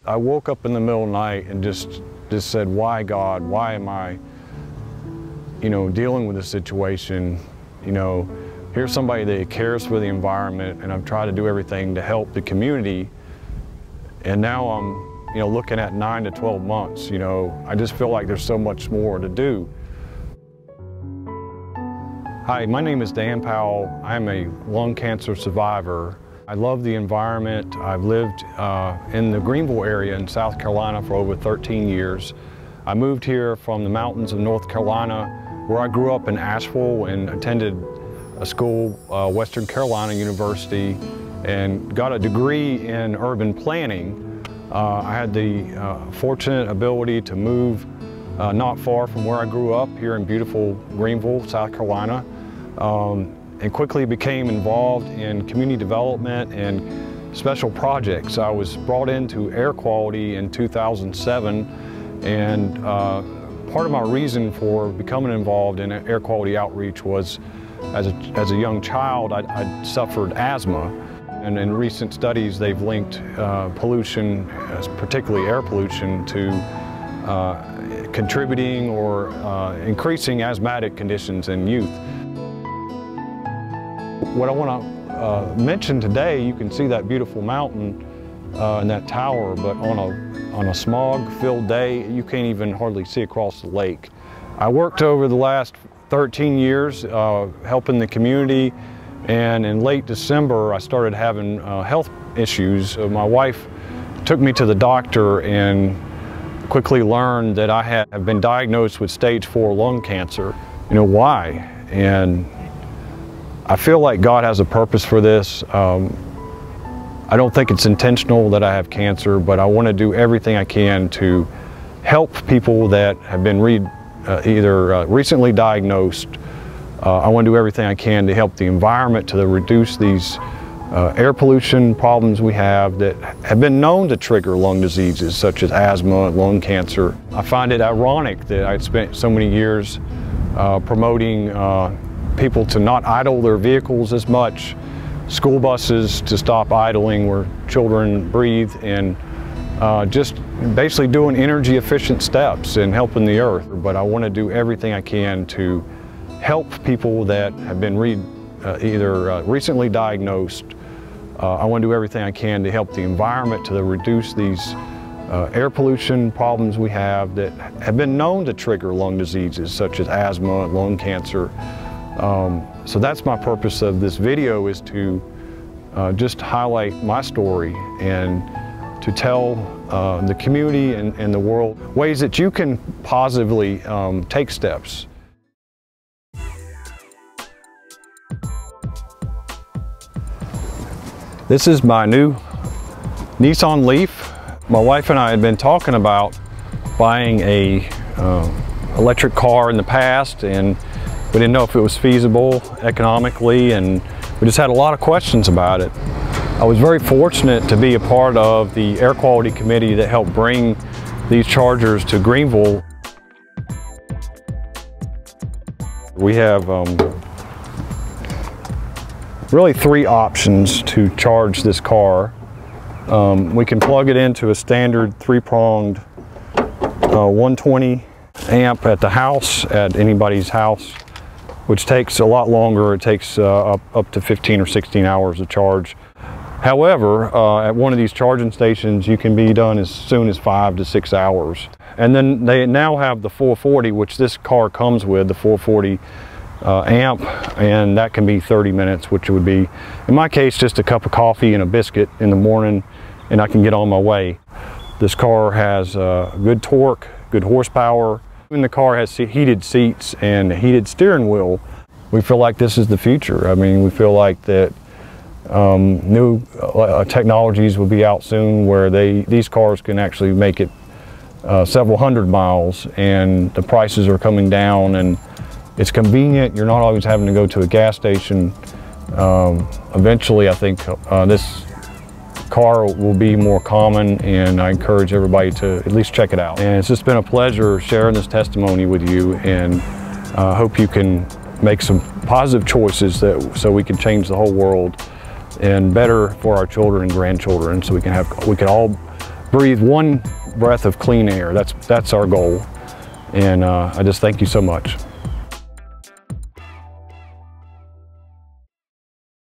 I woke up in the middle of the night and just said, why God, why am I, dealing with this situation? Here's somebody that cares for the environment, and I've tried to do everything to help the community. And now I'm, looking at 9 to 12 months, I just feel like there's so much more to do. Hi, my name is Dan Powell. I'm a lung cancer survivor. I love the environment. I've lived in the Greenville area in South Carolina for over 13 years. I moved here from the mountains of North Carolina, where I grew up in Asheville and attended a school, Western Carolina University, and got a degree in urban planning. I had the fortunate ability to move not far from where I grew up, here in beautiful Greenville, South Carolina, and quickly became involved in community development and special projects. I was brought into air quality in 2007, and part of my reason for becoming involved in air quality outreach was as a young child, I'd suffered asthma. And in recent studies, they've linked pollution, particularly air pollution, to contributing or increasing asthmatic conditions in youth. What I want to mention today, you can see that beautiful mountain and that tower, but on a smog-filled day, you can't even hardly see across the lake. I worked over the last 13 years helping the community, and in late December, I started having health issues. My wife took me to the doctor and quickly learned that I had been diagnosed with stage 4 lung cancer. Why? And I feel like God has a purpose for this. I don't think it's intentional that I have cancer, but I want to do everything I can to help people that have been either recently diagnosed. I want to do everything I can to help the environment to reduce these air pollution problems we have that have been known to trigger lung diseases such as asthma and lung cancer. I find it ironic that I'd spent so many years promoting people to not idle their vehicles as much, school buses to stop idling where children breathe, and just basically doing energy efficient steps and helping the earth. But I want to do everything I can to help people that have been either recently diagnosed. I want to do everything I can to help the environment to reduce these air pollution problems we have that have been known to trigger lung diseases such as asthma and lung cancer. So that's my purpose of this video, is to just highlight my story and to tell the community and the world ways that you can positively take steps. This is my new Nissan Leaf. My wife and I had been talking about buying a electric car in the past, and we didn't know if it was feasible economically, and we just had a lot of questions about it. I was very fortunate to be a part of the air quality committee that helped bring these chargers to Greenville. We have really 3 options to charge this car. We can plug it into a standard 3-pronged 120 amp at the house, at anybody's house, which takes a lot longer. It takes up to 15 or 16 hours to charge. However, at one of these charging stations, you can be done as soon as 5 to 6 hours. And then they now have the 440, which this car comes with, the 440 amp, and that can be 30 minutes, which would be, in my case, just a cup of coffee and a biscuit in the morning, and I can get on my way. This car has good torque, good horsepower. And the car has heated seats and a heated steering wheel. We feel like this is the future. I mean, we feel like that new technologies will be out soon where these cars can actually make it several hundred miles, and the prices are coming down, and it's convenient. You're not always having to go to a gas station. Eventually, I think this car will be more common, and I encourage everybody to at least check it out. And it's just been a pleasure sharing this testimony with you, and I hope you can make some positive choices so we can change the whole world and better for our children and grandchildren, so we can all breathe one breath of clean air. That's our goal. And I just thank you so much.